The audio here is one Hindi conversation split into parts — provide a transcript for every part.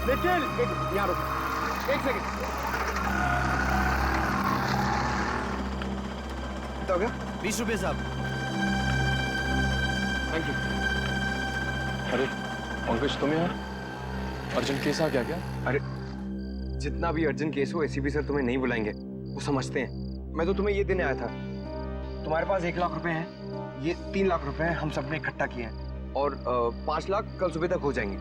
निखिल, यहाँ रुक, एक सेकंड। कितना हो गया? 20 रुपये साहब। Thank you. अरे पंकज, तुम यहाँ? अर्जेंट केस आ गया क्या? अरे जितना भी अर्जेंट केस हो, एसीपी सर तुम्हें नहीं बुलाएंगे, वो समझते हैं। मैं तो तुम्हें ये देने आया था। तुम्हारे पास 1 लाख रुपए हैं, ये 3 लाख रुपए हैं, हम सबने इकट्ठा किए हैं, और 5 लाख कल सुबह तक हो जाएंगे।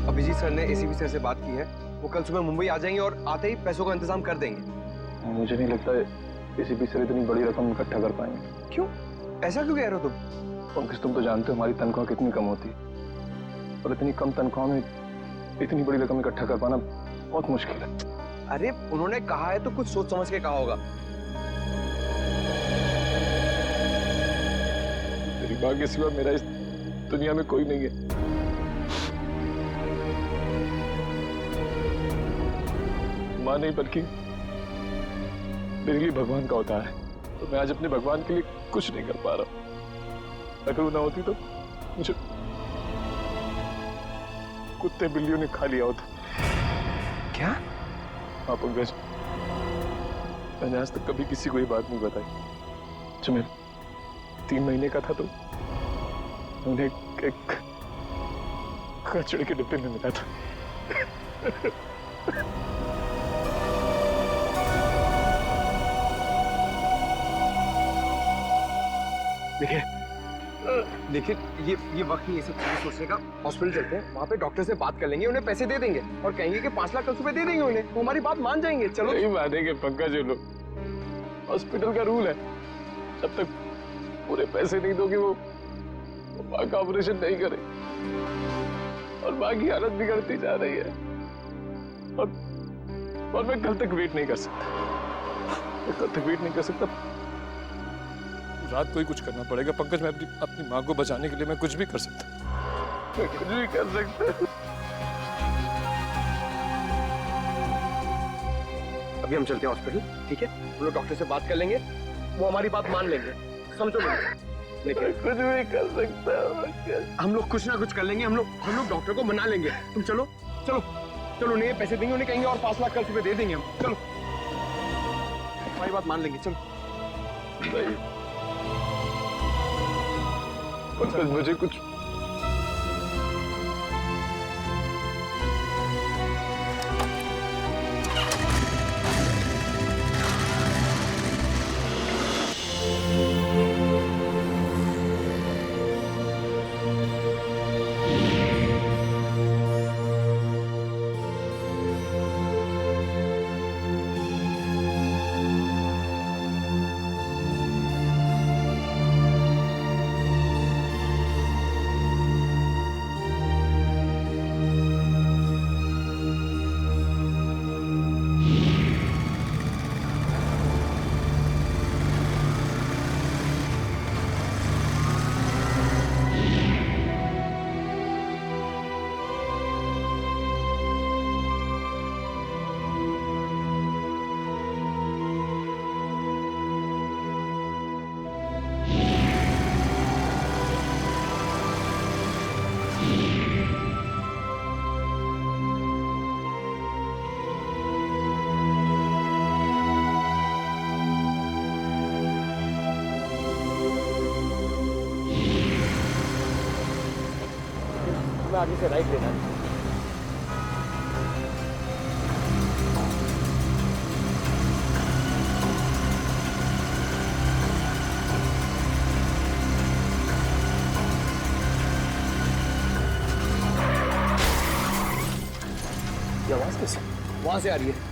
अभिजीत सर ने एसीपी सर से बात की है, वो कल सुबह मुंबई आ जाएंगे और आते ही पैसों का इंतजाम कर देंगे। मुझे नहीं लगता एसीपी सर इतनी बड़ी रकम इकट्ठा कर पाएंगे। क्यों? ऐसा क्यों कह रहे हो तुम? पंकज, तुम तो जानते हो हमारी तनख्वाह कितनी कम होती है, और इतनी कम तनख्वाह में इतनी बड़ी रकम इकट्ठा कर पाना बहुत मुश्किल है। अरे उन्होंने कहा है तो कुछ सोच समझ के कहा होगा। तेरी माँ के सिवा मेरा इस दुनिया में कोई नहीं है। माँ नहीं, बल्कि मेरे लिए भगवान का अवतार है, तो मैं आज अपने भगवान के लिए कुछ नहीं कर पा रहा हूँ। अगर वो ना होती तो मुझे कुत्ते बिल्लियों ने खा लिया होता। क्या? हाँ पंकज, मैंने आज तक कभी किसी को ये बात नहीं बताई। जब मैं 3 महीने का था तो उन्हें एक कचड़े के डिब्बे में मिला था। देखिए, ये वक्त नहीं है सब चीजें सोचने का। हॉस्पिटल चलते हैं, वहाँ पे डॉक्टर से बात कर लेंगे, उन्हें पैसे दे देंगे और कहेंगे कि 5 लाख कल सुबह दे देंगे उन्हें, वो हमारी बात मान जाएंगे। चलो। नहीं मानेंगे पंकज ये लोग। हॉस्पिटल का रूल है, जब तक पूरे पैसे नहीं दोगे वो माँ का ऑपरेशन नहीं करे, और माँ की हालत बिगड़ती जा रही है, और मैं कल तक वेट नहीं कर सकता। रात को ही कुछ करना पड़ेगा पंकज। मैं अपनी माँ को बचाने के लिए मैं कुछ भी कर सकता। अभी हम चलते हैं हॉस्पिटल, ठीक है? हम लोग डॉक्टर से बात कर लेंगे, वो हमारी बात मान लेंगे, समझो मुझे। लेकिन कुछ भी कर सकता। हम लोग कुछ ना कुछ कर लेंगे, हम लोग डॉक्टर को मना लेंगे। तुम चलो चलो चलो, उन्हें पैसे देंगे, उन्हें कहेंगे और 5 लाख कल सुबह दे देंगे हम। चलो, हमारी बात मान लेंगे। चलो। पंकज, मुझे कुछ आगे से राइट लेना है। ये आवाज कैसे? वहां से आ रही है।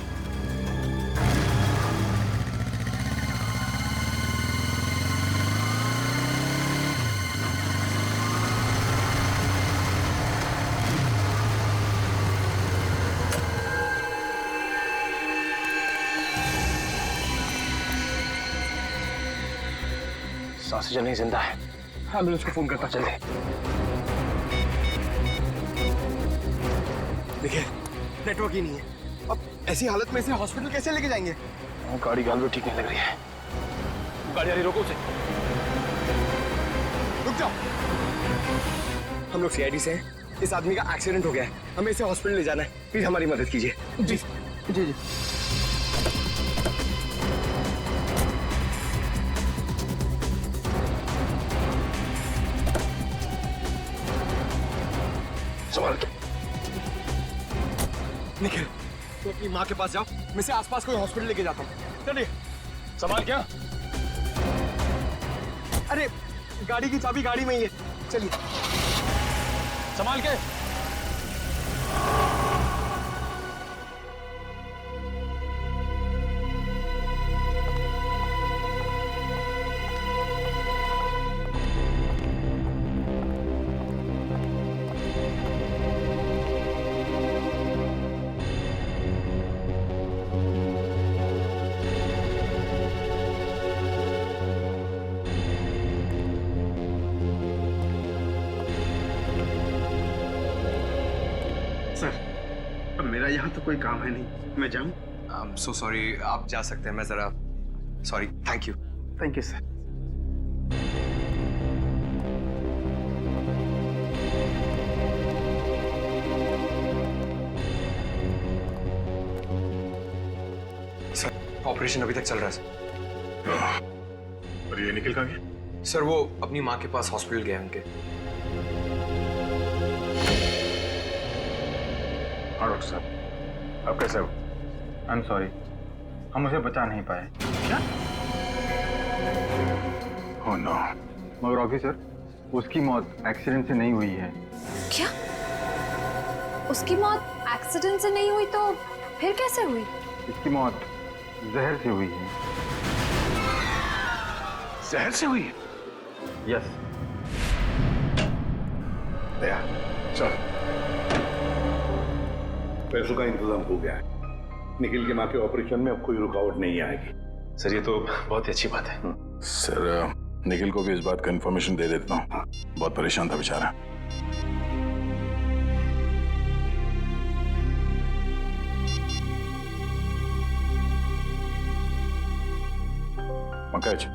सांसें चलने जिंदा है। एम्बुलेंस को फोन करता चले। देखिए, नेटवर्क ही नहीं है। अब ऐसी हालत में इसे हॉस्पिटल कैसे लेके जाएंगे? गाड़ी गाल ठीक नहीं लग रही है। गाड़ी आ रही, रोको उसे। रुक जाओ। हम लोग सीआईडी से हैं, इस आदमी का एक्सीडेंट हो गया है, हमें इसे हॉस्पिटल ले जाना है, प्लीज हमारी मदद कीजिए। जी जी जी। संभाल के। निखिल, तुम अपनी माँ के पास जाओ, मैं इसे आसपास कोई हॉस्पिटल लेके जाता हूँ। चलिए। संभाल क्या? अरे गाड़ी की चाबी गाड़ी में ही है, चलिए। संभाल के। सर, अब मेरा यहाँ तो कोई काम है नहीं, मैं जाऊँ? I'm so sorry, आप जा सकते हैं, मैं जरा sorry. Thank you. Thank you sir. Sir operation अभी तक चल रहा है सर। और ये निखिल कहाँ गया? सर वो अपनी माँ के पास हॉस्पिटल गए हैं उनके। हाँ डॉक्टर साहब, आप कैसे हो? आई एम सॉरी, हम उसे बचा नहीं पाए। Oh no. मगर ऑफिसर, उसकी मौत एक्सीडेंट से नहीं हुई है। क्या? उसकी मौत एक्सीडेंट से नहीं हुई तो फिर कैसे हुई? इसकी मौत जहर से हुई है। जहर से हुई है? यस। दया, चल। पैसों का इंतजाम हो गया है। निखिल के माँ के ऑपरेशन में अब कोई रुकावट नहीं आएगी। सर ये तो बहुत ही अच्छी बात है। सर निखिल को भी इस बात का इंफॉर्मेशन दे देता हूँ, बहुत परेशान था बेचारा। पंकज,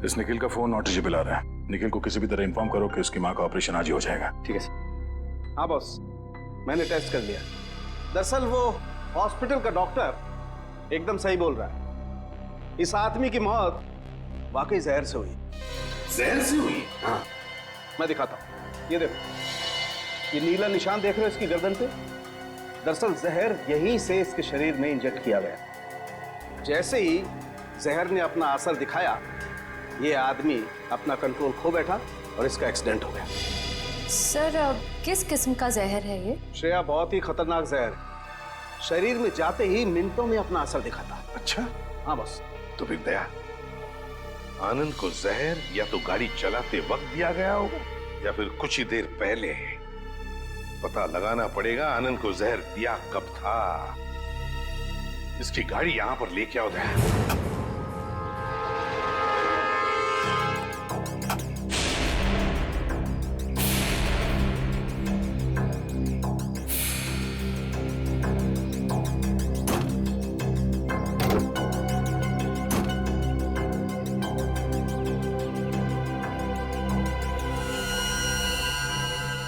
इस निखिल का फोन नॉट रीचेबल आ रहा है। निखिल को किसी भी तरह इन्फॉर्म करो कि उसकी माँ का ऑपरेशन आज ही हो जाएगा। ठीक है सर। हाँ बॉस, मैंने टेस्ट कर लिया। दरअसल वो हॉस्पिटल का डॉक्टर एकदम सही बोल रहा है। इस आदमी की मौत वाकई जहर से हुई। जहर से हुई? हाँ, मैं दिखाता हूँ। ये देखो, ये नीला निशान देख रहे हो इसकी गर्दन पे? दरअसल जहर यहीं से इसके शरीर में इंजेक्ट किया गया। जैसे ही जहर ने अपना असर दिखाया, ये आदमी अपना कंट्रोल खो बैठा और इसका एक्सीडेंट हो गया। सर किस किस्म का जहर है ये? श्रेया, बहुत ही खतरनाक जहर है। शरीर में जाते ही मिनटों में अपना असर दिखाता है। अच्छा, हाँ बॉस। तो फिर दया, आनंद को जहर या तो गाड़ी चलाते वक्त दिया गया होगा या फिर कुछ ही देर पहले। पता लगाना पड़ेगा आनंद को जहर दिया कब था। इसकी गाड़ी यहां पर लेके आओ दया।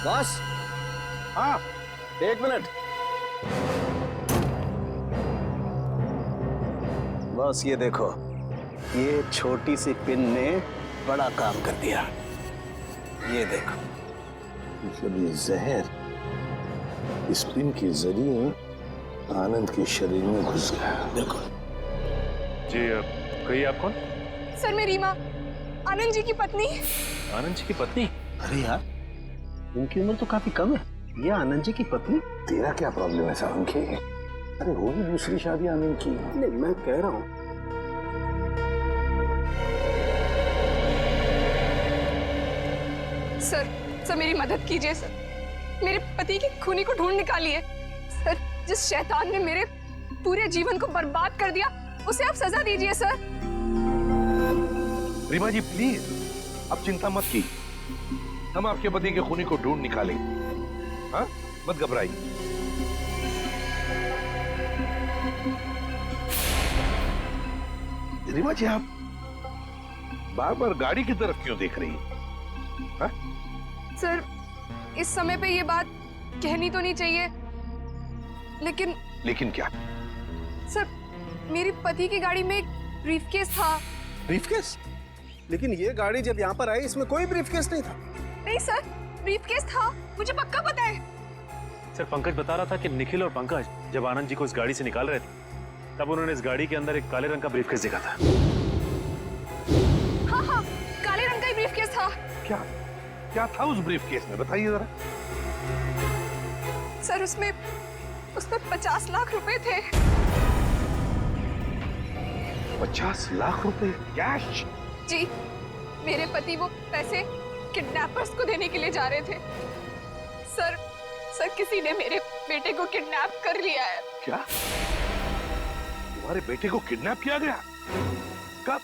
बॉस, हाँ, एक मिनट। बॉस ये देखो, ये छोटी सी पिन ने बड़ा काम कर दिया। ये देखो, मतलब ये जहर इस पिन के जरिए आनंद के शरीर में घुस गया। बिल्कुल। जी कहिए आप कौन? सर मैं रीमा, आनंद जी की पत्नी। आनंद जी की पत्नी? अरे यार, इनकी उम्र तो काफी कम है। ये आनंद जी की पत्नी? तेरा क्या प्रॉब्लम है सावन के? अरे होगी दूसरी शादी आनंद की। नहीं, मैं कह रहा हूँ। सर मेरी मदद कीजिए सर। मेरे पति की खूनी को ढूंढ निकालिए। सर, जिस शैतान ने मेरे पूरे जीवन को बर्बाद कर दिया, उसे आप सजा दीजिए सर। रीमा जी प्लीज, अब चिंता मत की, हम आपके पति के खूनी को ढूंढ निकालेंगे। हाँ, मत घबराइए। रीमा जी, आप बार बार गाड़ी की तरफ क्यों देख रही हैं? हाँ? सर इस समय पे ये बात कहनी तो नहीं चाहिए, लेकिन लेकिन क्या? सर, मेरी पति की गाड़ी में एक ब्रीफकेस था। ब्रीफकेस? लेकिन ये गाड़ी जब यहाँ पर आई इसमें कोई ब्रीफकेस नहीं था। नहीं सर, ब्रीफकेस था, मुझे पक्का पता है। सर, पंकज बता रहा था कि निखिल और पंकज जब आनंद जी को इस गाड़ी से निकाल रहे थे तब उन्होंने इस गाड़ी के अंदर एक काले रंग का ब्रीफकेस देखा था। हाँ हाँ, काले रंग का ही ब्रीफकेस था। क्या क्या था उस ब्रीफकेस में, बताइए जरा। सर, उसमें 50 लाख रुपए थे। 50 लाख रुपए कैश? जी, मेरे पति वो पैसे किडनैपर्स को देने के लिए जा रहे थे। सर, किसी ने मेरे बेटे को किडनैप कर लिया है। क्या? तुम्हारे बेटे को किडनैप किया गया? कब?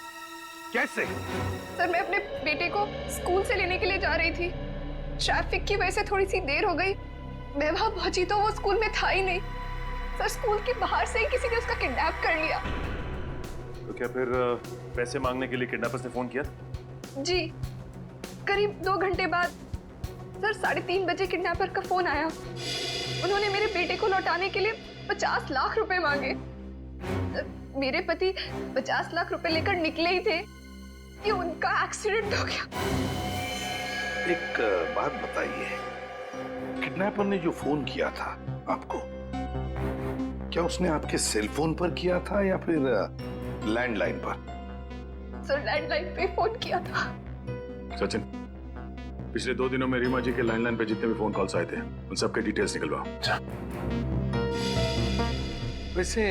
कैसे? सर, मैं अपने बेटे को स्कूल से लेने के लिए जा रही थी। ट्रैफिक की वजह से थोड़ी सी देर हो गई। मैं वहां पहुंची तो वो स्कूल में था ही नहीं। सर, स्कूल के बाहर से ही किसी ने उसका किडनैप कर लिया। तो क्या फिर पैसे मांगने के लिए किडनैपर्स ने फोन किया? जी, करीब 2 घंटे बाद सर 3:30 बजे किडनैपर का फोन आया। उन्होंने मेरे बेटे को लौटाने के लिए 50 लाख रुपए मांगे। मेरे पति 50 लाख रुपए लेकर निकले ही थे कि उनका एक्सीडेंट हो गया। एक बात बताइए, किडनैपर ने जो फोन किया था आपको, क्या उसने आपके सेल फोन पर किया था या फिर लैंडलाइन पर? सर, लैंडलाइन पे फोन किया था। सचिन, पिछले 2 दिनों में रीमा जी के लैंडलाइन पे जितने भी फोन कॉल्स आए थे उन सबके डिटेल्स निकलवाओ। वैसे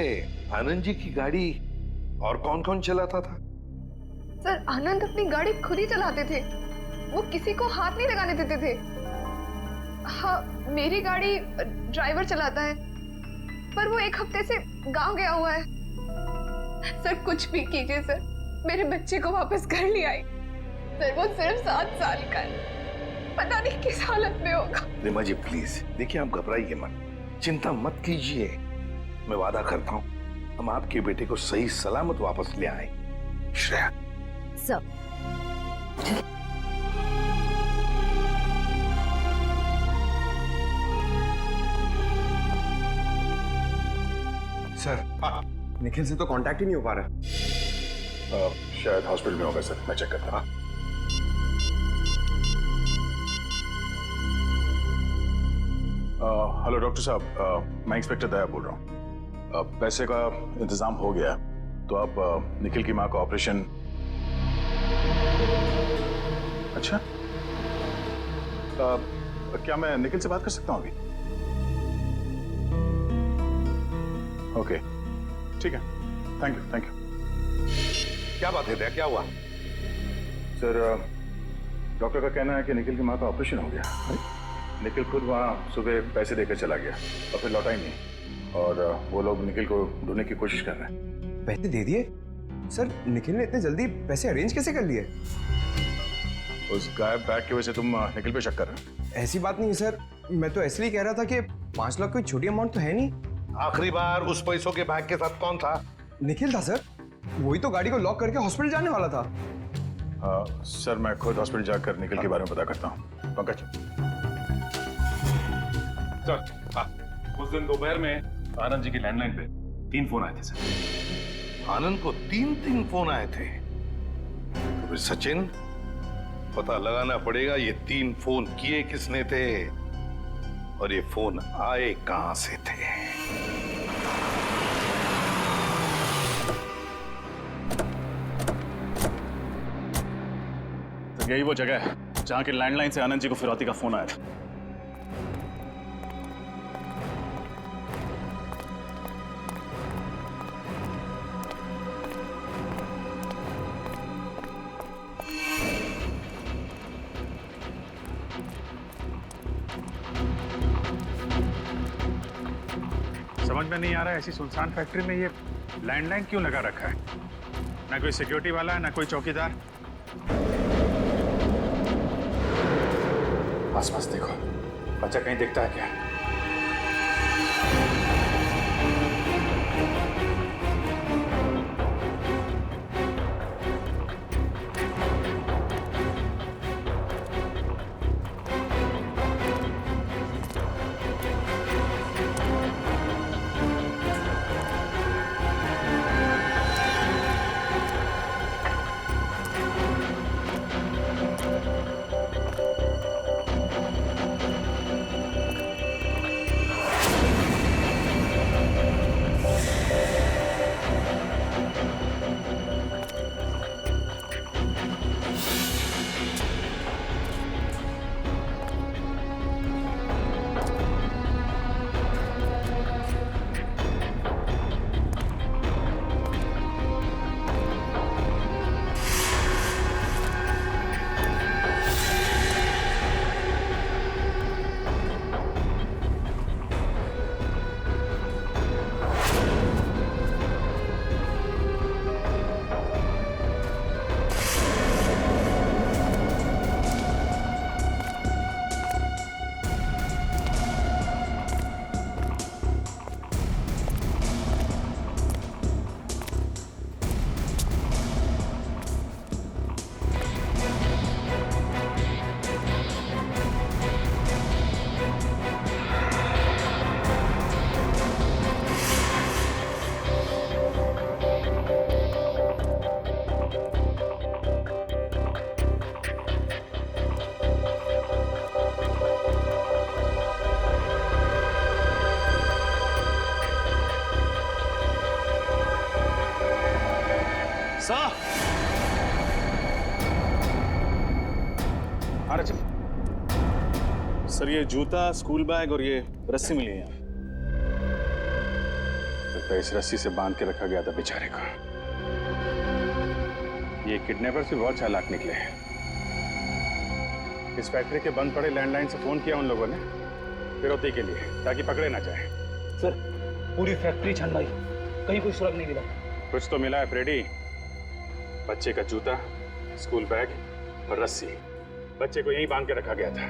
आनंद जी की गाड़ी और कौन कौन चलाता था? सर, आनंद अपनी गाड़ी खुद ही चलाते थे। वो किसी को हाथ नहीं लगाने देते थे। हाँ, मेरी गाड़ी ड्राइवर चलाता है, पर वो 1 हफ्ते से गांव गया हुआ है। सर, कुछ भी कीजिए सर, मेरे बच्चे को वापस घर ले आई। सर, वो सिर्फ 7 साल का है, पता नहीं किस हालत में होगा। रीमा जी प्लीज, देखिए आप घबराइए मत, चिंता मत कीजिए। मैं वादा करता हूँ हम आपके बेटे को सही सलामत वापस ले आए। श्रेया। सर, सर, निखिल से तो कांटेक्ट ही नहीं हो पा रहा। शायद हॉस्पिटल में होगा सर, मैं चेक करता हूँ। हेलो डॉक्टर साहब, मैं इंस्पेक्टर दया बोल रहा हूँ। पैसे का इंतजाम हो गया तो आप निखिल की माँ का ऑपरेशन। अच्छा, क्या मैं निखिल से बात कर सकता हूँ अभी? ओके, ठीक है, थैंक यू। क्या बात है दया, क्या हुआ? सर, डॉक्टर का कहना है कि निखिल की माँ का ऑपरेशन हो गया। निखिल खुद वहाँ सुबह पैसे देकर चला गया और फिर लौटा ही नहीं, और वो लोग निखिल को ढूंढने की कोशिश कर रहे हैं। पैसे दे दिए? सर, निखिल ने इतने जल्दी पैसे अरेंज कैसे कर लिए? उस गायब बैग की वजह से तुम निखिल पे शक कर रहे हो? ऐसी बात नहीं है सर, मैं तो इसलिए कह रहा था कि 5 लाख कोई छोटी अमाउंट तो है नहीं। आखिरी बार उस पैसों के बैग के साथ कौन था? निखिल था सर, वही तो गाड़ी को लॉक करके हॉस्पिटल जाने वाला था। सर, मैं खुद हॉस्पिटल जाकर निखिल के बारे में पता करता हूँ। पंकज। सर, उस दिन दोपहर में आनंद जी की लैंडलाइन पे 3 फोन आए थे सर। आनंद को 3 फोन आए थे? तो फिर सचिन, पता लगाना पड़ेगा ये 3 फोन किए किसने थे और ये फोन आए कहां से थे। तो यही वो जगह है जहां के लैंडलाइन से आनंद जी को फिरौती का फोन आया था। समझ में नहीं आ रहा है, ऐसी सुनसान फैक्ट्री में ये लैंडलाइन क्यों लगा रखा है? ना कोई सिक्योरिटी वाला है, ना कोई चौकीदार। आसपास देखो, बच्चा कहीं दिखता है क्या? सर। हाँ रचित। सर ये जूता, स्कूल बैग और ये रस्सी मिली है यहाँ। लगता है इस रस्सी से बांध के रखा गया था बेचारे को। ये किडनैपर्स भी बहुत चालाक निकले हैं। इस फैक्ट्री के बंद पड़े लैंडलाइन से फोन किया उन लोगों ने फिरौती के लिए, ताकि पकड़े ना जाए। सर पूरी फैक्ट्री छान भाई, कहीं कोई सुराग नहीं मिला। कुछ तो मिला है फ्रेडी। बच्चे का जूता, स्कूल बैग और रस्सी। बच्चे को यहीं बांध के रखा गया था।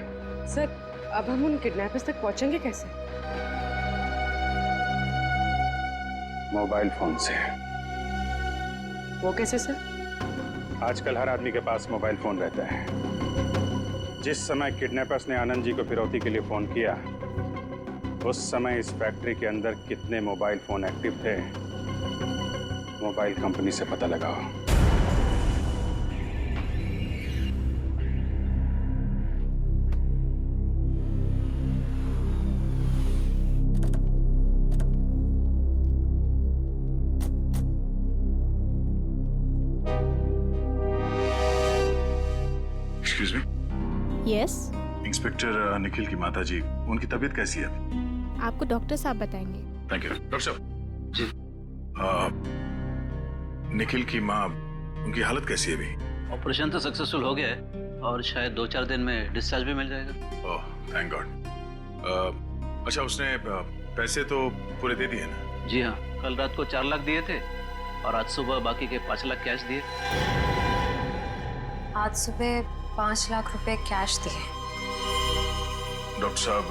सर अब हम उन किडनैपर्स तक पहुंचेंगे कैसे? मोबाइल फोन से। वो कैसे सर? आजकल हर आदमी के पास मोबाइल फोन रहता है। जिस समय किडनैपर्स ने आनंद जी को फिरौती के लिए फोन किया, उस समय इस फैक्ट्री के अंदर कितने मोबाइल फोन एक्टिव थे, मोबाइल कंपनी से पता लगाओ। Excuse me. Yes, inspector Nikhil की माता जी, उनकी तबीयत कैसी है? आपको डॉक्टर साहब बताएंगे। Thank you. डॉक्टर साहब जी। निखिल की माँ, उनकी हालत कैसी है अभी? ऑपरेशन तो सक्सेसफुल हो गया है और शायद 2-4 दिन में डिस्चार्ज भी मिल जाएगा। Oh thank God. अच्छा उसने पैसे तो पूरे दे दिए ना? जी हाँ, कल रात को 4 लाख दिए थे और आज सुबह बाकी के 5 लाख कैश दिए। आज सुबह 5 लाख रुपए कैश दिए। डॉक्टर साहब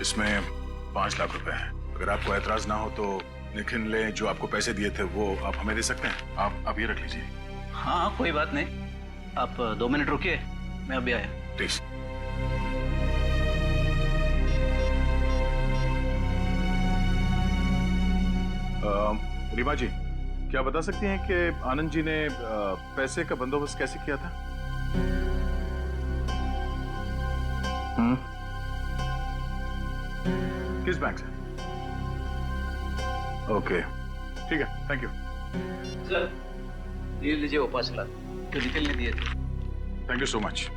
इसमें 5 लाख रुपए हैं। अगर आपको ऐतराज ना हो तो निखिल ने जो आपको पैसे दिए थे वो आप हमें दे सकते हैं। आप ये रख लीजिए। हाँ कोई बात नहीं, आप 2 मिनट रुकिए, मैं अभी आया। प्लीज। रीमा जी, क्या बता सकती हैं कि आनंद जी ने पैसे का बंदोबस्त कैसे किया था? किस बैंक से? ओके ठीक है, थैंक यू। सर ये लीजिए वो 5 लाख जो निखिल ने दिए थे। Thank you so much.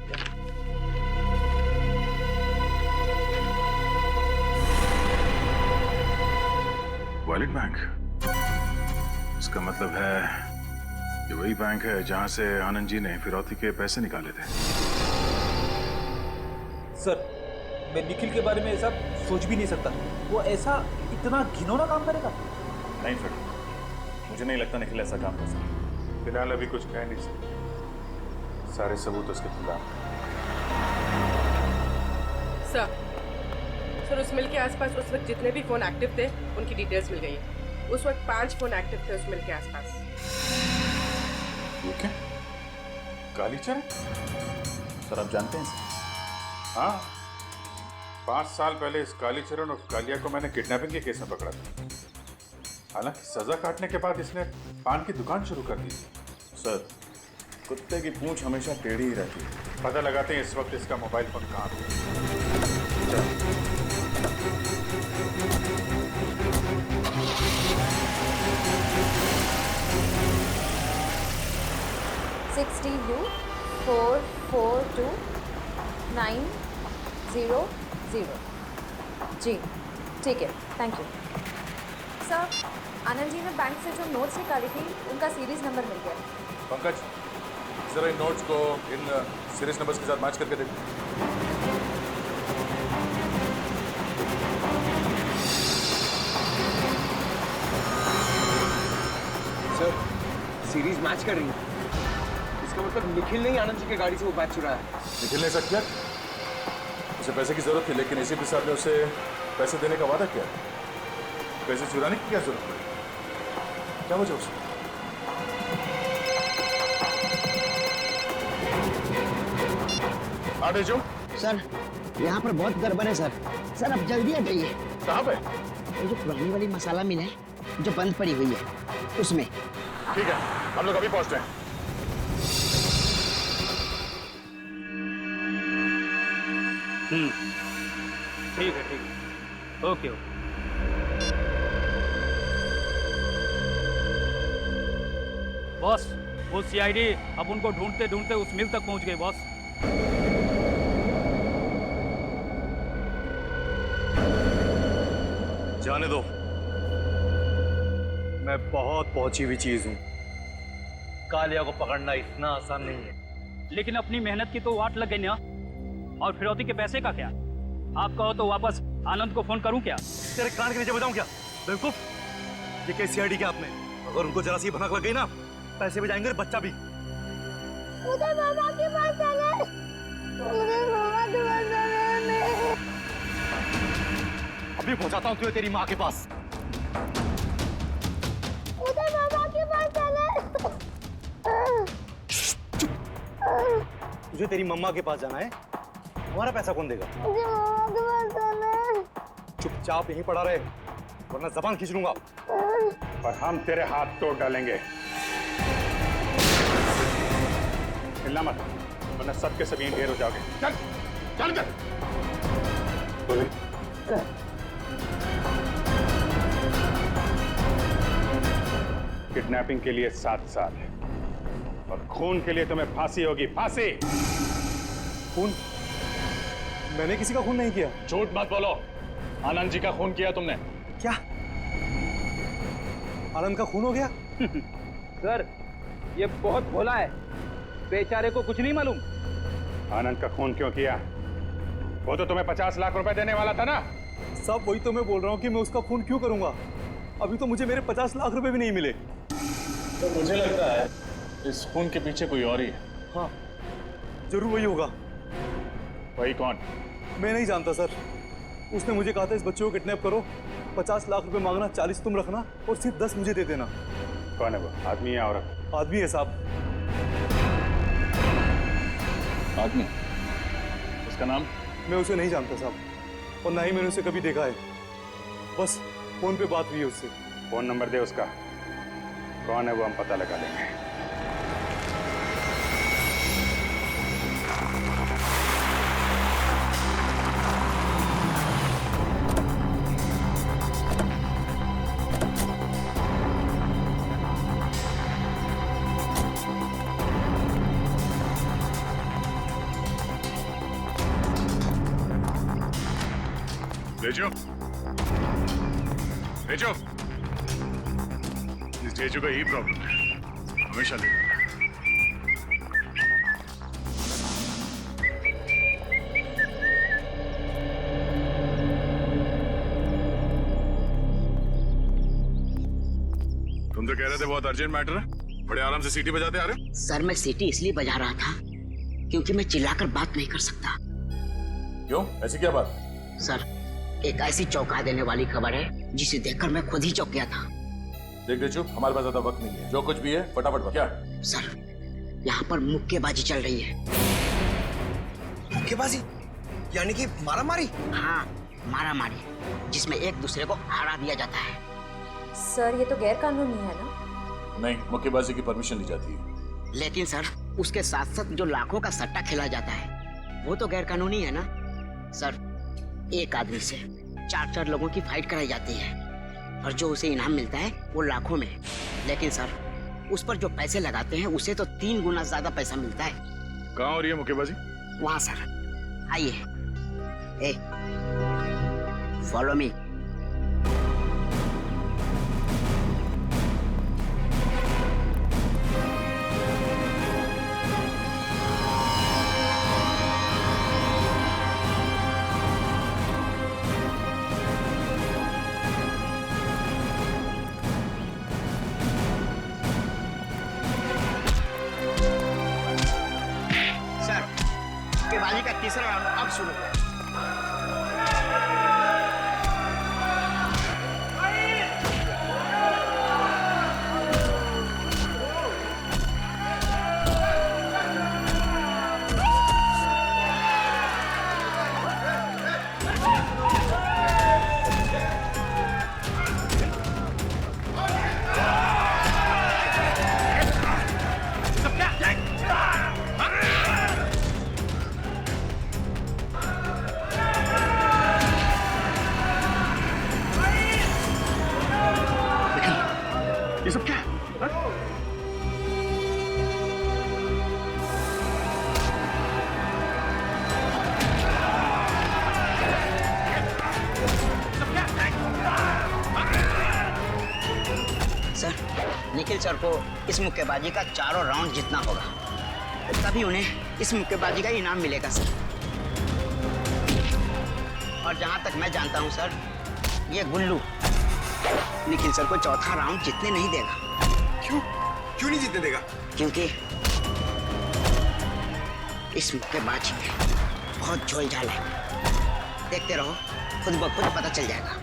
Wallet bank, इसका मतलब है कि वही बैंक है जहां से आनंद जी ने फिरौती के पैसे निकाले थे। सर मैं निखिल के बारे में ऐसा सोच भी नहीं सकता। वो ऐसा इतना घिनौना काम करेगा? नहीं फ्रेडी, मुझे नहीं लगता निखिल ऐसा काम कर सकता। फिलहाल अभी कुछ कह नहीं सकते, सारे सबूत उसके खिलाफ। सर उस मिल के आसपास उस वक्त जितने भी फोन एक्टिव थे उनकी डिटेल्स मिल गई है। उस वक्त 5 फोन एक्टिव थे उस मिल के आसपास। ये क्या? कालीचरण? सर आप जानते हैं इसे? हाँ, 5 साल पहले इस कालीचरण और कालिया को मैंने किडनैपिंग के केस में पकड़ा था। हालांकि सजा काटने के बाद इसने पान की दुकान शुरू कर दी। सर कुत्ते की पूंछ हमेशा टेढ़ी ही रहती है। पता लगाते हैं इस वक्त इसका मोबाइल फोन कहाँ है। 60U 442 900। जी ठीक है, thank you sir. Anand ji ने बैंक से जो नोट्स निकाली थी उनका सीरीज नंबर मिल गया। पंकज जरा इन नोट्स को इन सीरीज नंबर्स के साथ मैच करके देखो। सर सीरीज मैच कर रही है, इसका मतलब निखिल ने ही आनंद जी की गाड़ी से वो बैग चुराया। निखिल ने ऐसा किया? उसे पैसे की जरूरत थी लेकिन एसीपी साहब ने उसे पैसे देने का वादा किया। पैसे चुराने की क्या जरूरत पड़ी? क्या वजह उसे? आगे जो सर यहाँ पर बहुत गड़बड़ है सर। सर अब जल्दी आ जाइए। कहाँ पे? वो जो पुरानी वाली मसाला मिल है जो बंद पड़ी हुई है उसमें। ठीक है, हम लोग अभी पहुँचते हैं। ठीक है ओके। बॉस वो सीआईडी अब उनको ढूंढते ढूंढते उस मिल तक पहुंच गई बॉस। जाने दो, मैं बहुत पहुंची हुई चीज हूं। कालिया को पकड़ना इतना आसान नहीं है। लेकिन अपनी मेहनत की तो वाट लग गई ना। और फिरौती के पैसे का क्या? आप कहो तो वापस आनंद को फोन करूं क्या? तेरे कान के नीचे बताऊं क्या? बेवकूफ, ये कैसी सीआईडी क्या आपने? अगर उनको जरा सी भनक लग गई ना, पैसे भी जाएंगे, बच्चा भी। मुझे मामा के पास जाना है। मुझे मामा के पास जाना है। अभी पहुंचाता हूं तुझे तेरी माँ के पास। मुझे मामा के पास जाना है। तुझे तेरी मम्मा के पास जाना है? हमारा पैसा कौन देगा? मुझे मामा के पास जाना है। चुपचाप यहीं पड़ा रहे, वरना जबान खींच लूंगा। और हम तेरे हाथ तोड़ डालेंगे। हिलना मत, वरना सबके सब यहीं ढेर हो जाओगे। चल चल कर। किडनैपिंग के लिए 7 साल और खून के लिए तुम्हें फांसी होगी, फांसी। खून? मैंने किसी का खून नहीं किया। झूठ मत बोलो, आनंद जी का खून किया तुमने। क्या आनंद का खून हो गया? सर ये बहुत भोला है, बेचारे को कुछ नहीं मालूम। आनंद का खून क्यों किया? वो तो तुम्हें 50 लाख रुपए देने वाला था ना। सब वही तो मैं बोल रहा हूँ कि मैं उसका खून क्यों करूंगा? अभी तो मुझे मेरे 50 लाख रुपए भी नहीं मिले। तो मुझे लगता है इस खून के पीछे कोई और ही है। हाँ जरूर वही होगा। वही कौन? मैं नहीं जानता सर। उसने मुझे कहा था इस बच्चे को किडनैप करो, 50 लाख रुपए मांगना, 40 तुम रखना और सिर्फ 10 मुझे दे देना। कौन है वो? आदमी या औरत? आदमी है साहब। आदमी? उसका नाम? मैं उसे नहीं जानता साहब, और ना ही मैंने उसे कभी देखा है। बस फोन पे बात हुई है उससे। फोन नंबर दे उसका। कौन है वो हम पता लगा लेंगे। जेजू, जेजू, इस जेजू का यही प्रॉब्लम है, हमेशा लेट आता है। तुम तो कह रहे थे बहुत अर्जेंट मैटर है, बड़े आराम से सीटी बजाते आ रहे हो। सर मैं सीटी इसलिए बजा रहा था क्योंकि मैं चिल्लाकर बात नहीं कर सकता। क्यों? ऐसी क्या बात? सर एक ऐसी चौंका देने वाली खबर है जिसे देखकर मैं खुद ही चौंक गया था। देख रेचू, हमारे पास ज्यादा वक्त नहीं है, जो कुछ भी है फटाफट बता। क्या? सर यहाँ पर मुक्केबाजी चल रही है। मुक्केबाजी? यानी कि मारामारी? हाँ मारामारी, जिसमें एक दूसरे को हरा दिया जाता है। सर ये तो गैर कानूनी है ना? नहीं, मुक्केबाजी की परमिशन ली जाती है। लेकिन सर उसके साथ साथ जो लाखों का सट्टा खेला जाता है वो तो गैर कानूनी है ना। सर एक आदमी से 4-4 लोगों की फाइट कराई जाती है और जो उसे इनाम मिलता है वो लाखों में। लेकिन सर उस पर जो पैसे लगाते हैं उसे तो 3 गुना ज्यादा पैसा मिलता है। कहाँ हो रही है मुक्केबाजी? वहाँ सर, आइए। ए फॉलो मी। मुक्केबाजी का तीसरा राउंड अब शुरू हुआ। निखिल सर को इस मुक्केबाजी का चारों राउंड जीतना होगा, तभी उन्हें इस मुक्केबाजी का इनाम मिलेगा सर। और जहां तक मैं जानता हूं सर, ये गुल्लू निखिल सर को चौथा राउंड जीतने नहीं देगा। क्यों नहीं जीतने देगा? क्योंकि इस मुक्केबाजी में बहुत झोलझाल है। देखते रहो, खुद ब खुद पता चल जाएगा।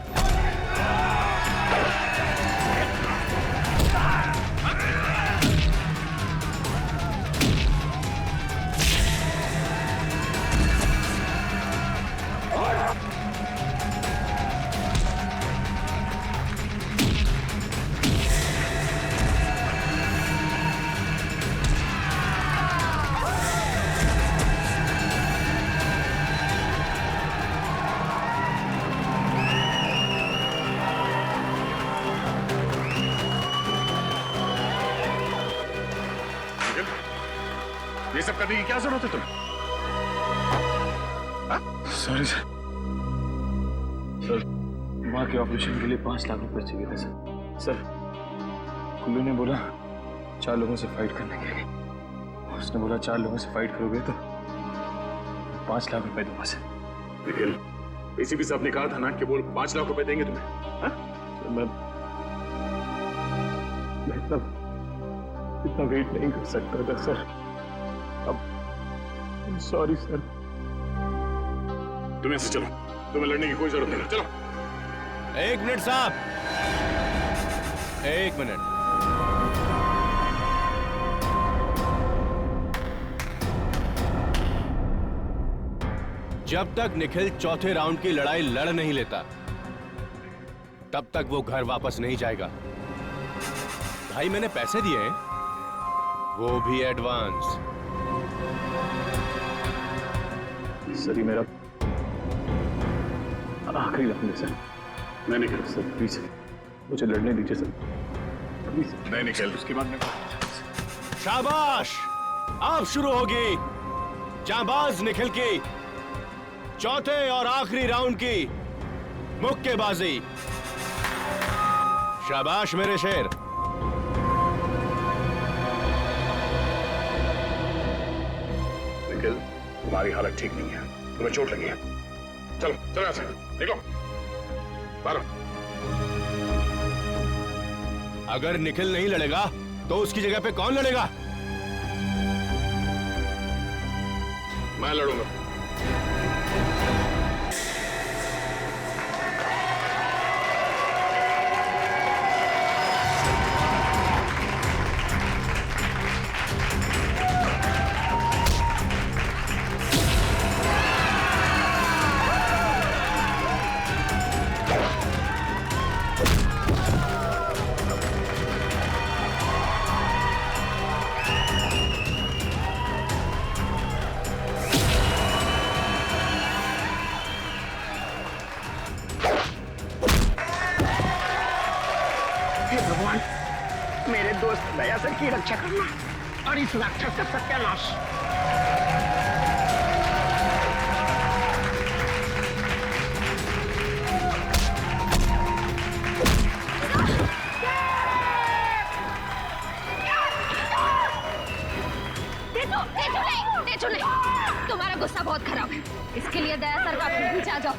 ये सब करने की क्या जरूरत है तुम्हें? Sorry sir. सर, माँ के ऑपरेशन के लिए 5 लाख रुपए चाहिए थे सर। सर, कुल्लू ने बोला 4 लोगों से फाइट करने के लिए। उसने बोला 4 लोगों से फाइट करोगे तो 5 लाख रुपए दूंगा सर। निखिल, एसीपी साहब ने कहा था ना कि वो 5 लाख रुपए देंगे तुम्हें। हाँ? सर, मैं इतना वेट नहीं कर सकता था सर। अब सॉरी सर। तुम ऐसे चलो, तुम्हें लड़ने की कोई जरूरत नहीं। चलो। 1 मिनट साहब, 1 मिनट। जब तक निखिल चौथे राउंड की लड़ाई लड़ नहीं लेता, तब तक वो घर वापस नहीं जाएगा। भाई, मैंने पैसे दिए हैं, वो भी एडवांस। सर, ये मेरा आखिरी राउंड है सर। नहीं निखिल सर, प्लीज मुझे लड़ने दीजिए सर, प्लीज। नहीं निखिल, उसके बाद में शाबाश, अब शुरू होगी जांबाज निखिल की चौथे और आखिरी राउंड की मुक्केबाजी। शाबाश मेरे शेर। निखिल, तुम्हारी हालत ठीक नहीं है, तुम्हें चोट लगी है। चलो चलो यहाँ से निकलो बाहर। अगर निखिल नहीं लड़ेगा तो उसकी जगह पे कौन लड़ेगा? मैं लड़ूंगा। मेरे दोस्त दया सर की रक्षा करना और इस राक्षस का सत्यानाश। तुम्हारा गुस्सा बहुत खराब है, इसके लिए दया सर का पीछे आ जाओ।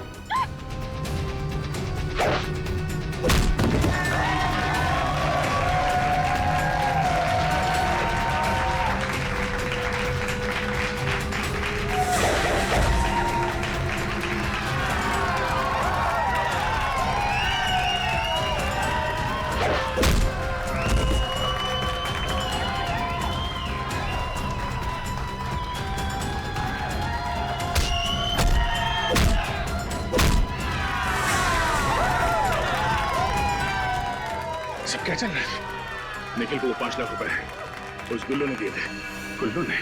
क्या चल रहा है? निखिल को वो 5 लाख रुपए उस गुल्लू ने दिए थे। गुल्लू ने?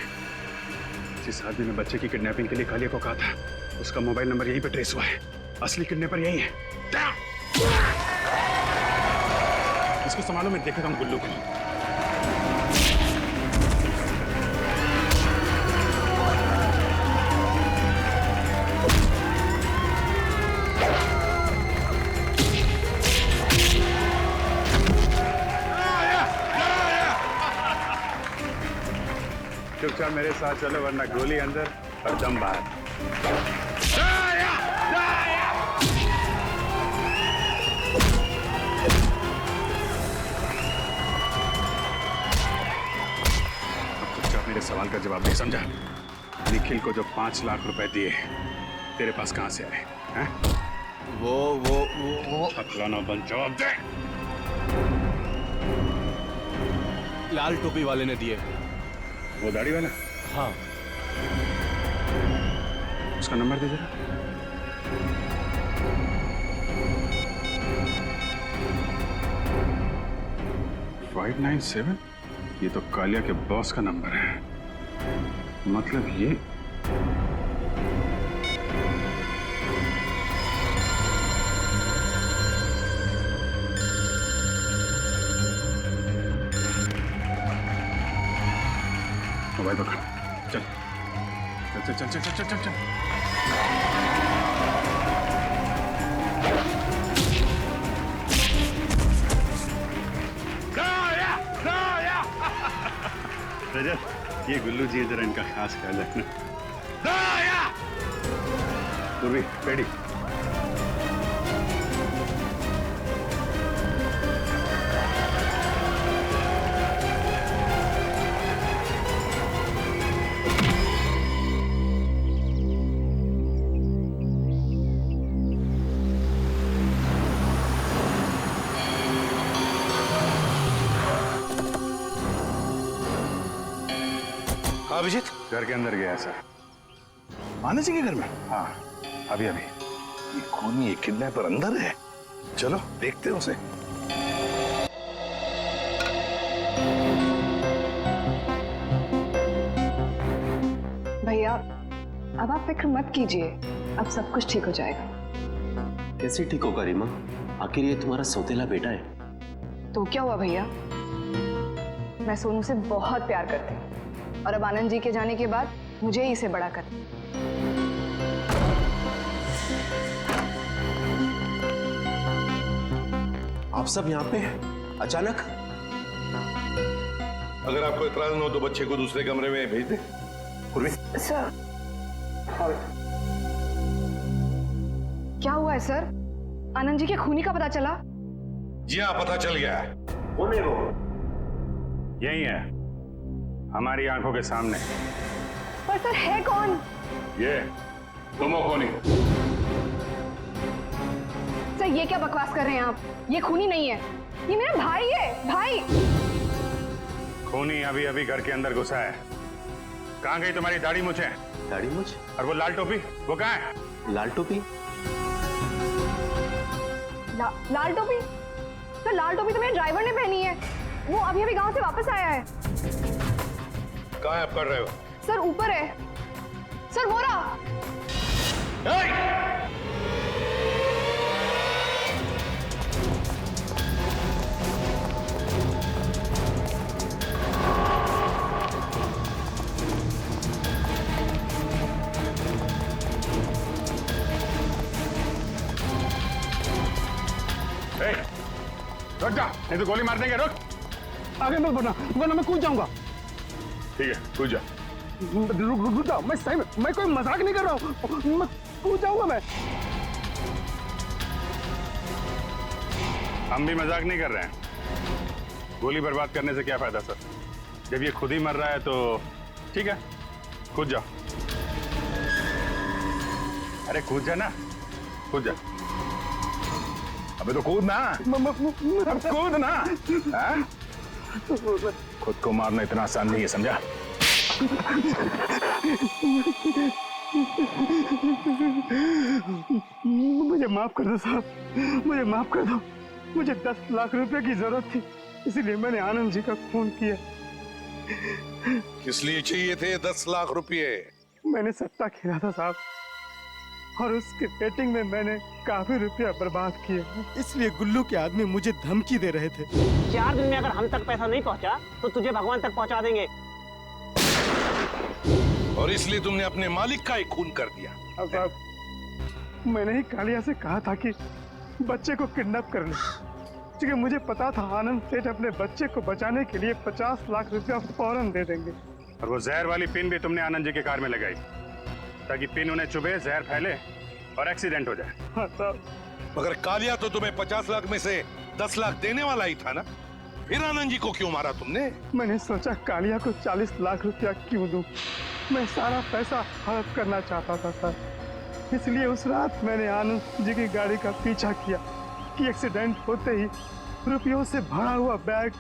जिस आदमी ने बच्चे की किडनैपिंग के लिए कालिया को कहा था, उसका मोबाइल नंबर यहीं पे ट्रेस हुआ है। असली किडनैपर यही है। इसको संभालो, मैं देखता हूँ गुल्लू को। चुपचाप मेरे साथ चलो वरना गोली अंदर और दम बाहर। चुपचाप मेरे सवाल का जवाब नहीं समझा। निखिल को जो 5 लाख रुपए दिए तेरे पास कहां से आए हैं? वो छटलाना बंद, जवाब दे। लाल टोपी वाले ने दिए। वो दाढ़ी वाला? हाँ। उसका नंबर दे जरा। $597? ये तो कालिया के बॉस का नंबर है। मतलब ये मोबाइल पकड़, चल चल चल चल चल चल चल। रजत, ये गुल्लू जी जरा इनका खास ख्याल रखना। पूर्वी, रेडी। अभिजीत घर के अंदर गया सर। आने चाहिए घर में? हाँ, अभी अभी। ये खूनी एक किडनैपर अंदर है। चलो देखते हैं उसे। भैया अब आप फिक्र मत कीजिए, अब सब कुछ ठीक हो जाएगा। कैसे ठीक होगा रीमा? आखिर ये तुम्हारा सौतेला बेटा है। तो क्या हुआ भैया, मैं सोनू से बहुत प्यार करती हूँ और अब आनंद जी के जाने के बाद मुझे ही इसे बड़ा कर। आप सब यहाँ पे हैं अचानक? अगर आपको इतराज न हो तो बच्चे को दूसरे कमरे में भेज दे। पूर्वी। सर क्या हुआ है सर? आनंद जी के खूनी का पता चला? जी हाँ, पता चल गया है। कौन है वो? यही है, हमारी आंखों के सामने। पर सर है कौन? ये तुम हो खूनी। सर ये क्या बकवास कर रहे हैं आप? ये खूनी नहीं है, ये मेरा भाई है। भाई खूनी अभी अभी घर के अंदर घुसा है। कहाँ गई तुम्हारी दाढ़ी मूछें? दाढ़ी मूछ? और वो लाल टोपी, वो कहाँ है? लाल टोपी? लाल टोपी? सर लाल टोपी तो मेरे ड्राइवर ने पहनी है, वो अभी अभी गांव से वापस आया है। कहाँ आप कर रहे हो? सर ऊपर है। सर वो रहा। रुक जा, नहीं तो गोली मार देंगे। रुक, आगे मत बढ़ना वरना मैं कूद जाऊंगा। ठीक है, कूद जा। रुक जाओ, मैं सही में, मैं कोई मजाक नहीं कर रहा हूँ, मैं कूद जाऊंगा। मैं हम भी मजाक नहीं कर रहे हैं। गोली बर्बाद करने से क्या फायदा सर? जब ये खुद ही मर रहा है तो ठीक है, कूद जाओ। अरे कूद जा ना, कूद जा। अबे तो कूद ना, अब कूद ना। हाँ? खुद को मारना इतना आसान नहीं है, समझा? मुझे माफ कर दो साहब, मुझे माफ कर दो। मुझे 10 लाख रुपए की जरूरत थी, इसलिए मैंने आनंद जी का खून किया। किस लिए चाहिए थे 10 लाख रुपए? मैंने सट्टा खेला था साहब, और उसके बेटिंग में मैंने काफी रुपया बर्बाद किए, इसलिए गुल्लू के आदमी मुझे धमकी दे रहे थे। 4 दिन में अगर हम तक पैसा नहीं पहुंचा तो तुझे भगवान तक पहुंचा देंगे। और इसलिए तुमने अपने मालिक का ही खून कर दिया। अब साहब मैंने ही कालिया से कहा था कि बच्चे को किडनैप कर ले, क्योंकि मुझे पता था आनंद सेठ अपने बच्चे को बचाने के लिए 50 लाख रुपया फौरन दे देंगे। और वो जहर वाली पिन भी तुमने आनंद जी के कार में लगाई ताकि पिन उन्हें चुभे, जहर फैले और एक्सीडेंट हो जाए। हाँ सर। मगर कालिया तो तुम्हें 50 लाख में से 10 लाख देने वाला ही था ना, फिर आनंद जी को क्यों मारा तुमने? मैंने सोचा कालिया को 40 लाख रुपया क्यों दूं? मैं सारा पैसा हड़प करना चाहता था सर, इसलिए उस रात मैंने आनंद जी की गाड़ी का पीछा किया कि एक्सीडेंट होते ही रुपयों से भरा हुआ बैग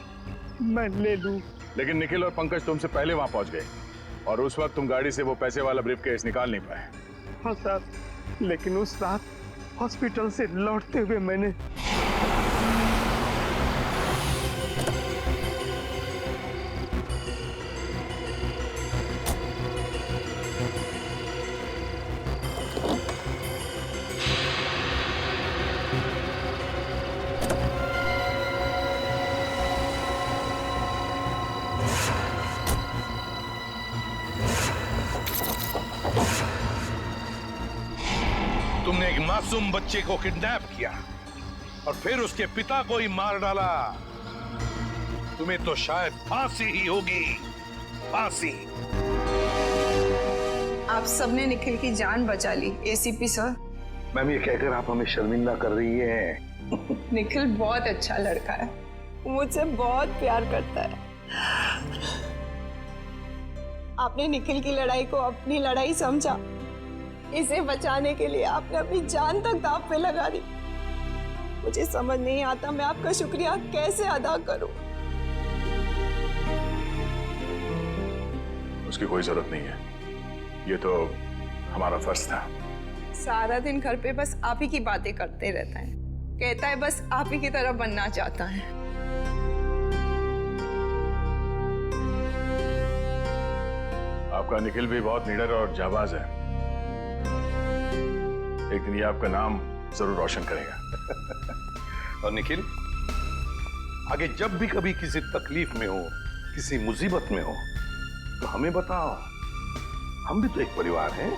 मैं ले लूं। लेकिन निखिल और पंकज तुमसे पहले वहां पहुंच गए और उस वक्त तुम गाड़ी से वो पैसे वाला ब्रीफकेस निकाल नहीं पाए। हाँ सर, लेकिन उस रात हॉस्पिटल से लौटते हुए मैंने तुमने एक मासूम बच्चे को किडनैप किया और फिर उसके पिता को ही मार डाला। तुम्हें तो शायद फांसी ही होगी, फांसी। आप सबने निखिल की जान बचा ली एसीपी सर। मैम, ये कहकर आप हमें शर्मिंदा कर रही हैं। निखिल बहुत अच्छा लड़का है, मुझसे बहुत प्यार करता है। आपने निखिल की लड़ाई को अपनी लड़ाई समझा, इसे बचाने के लिए आपने अपनी जान तक दांव पे लगा दी। मुझे समझ नहीं आता मैं आपका शुक्रिया कैसे अदा करूं। उसकी कोई जरूरत नहीं है, ये तो हमारा फर्ज था। सारा दिन घर पे बस आप ही की बातें करते रहता है, कहता है बस आप ही की तरह बनना चाहता है। आपका निखिल भी बहुत निडर और जाबाज है, एक दिन ये आपका नाम जरूर रोशन करेगा। और निखिल, आगे जब भी कभी किसी तकलीफ में हो, किसी मुसीबत में हो, तो हमें बताओ, हम भी तो एक परिवार हैं।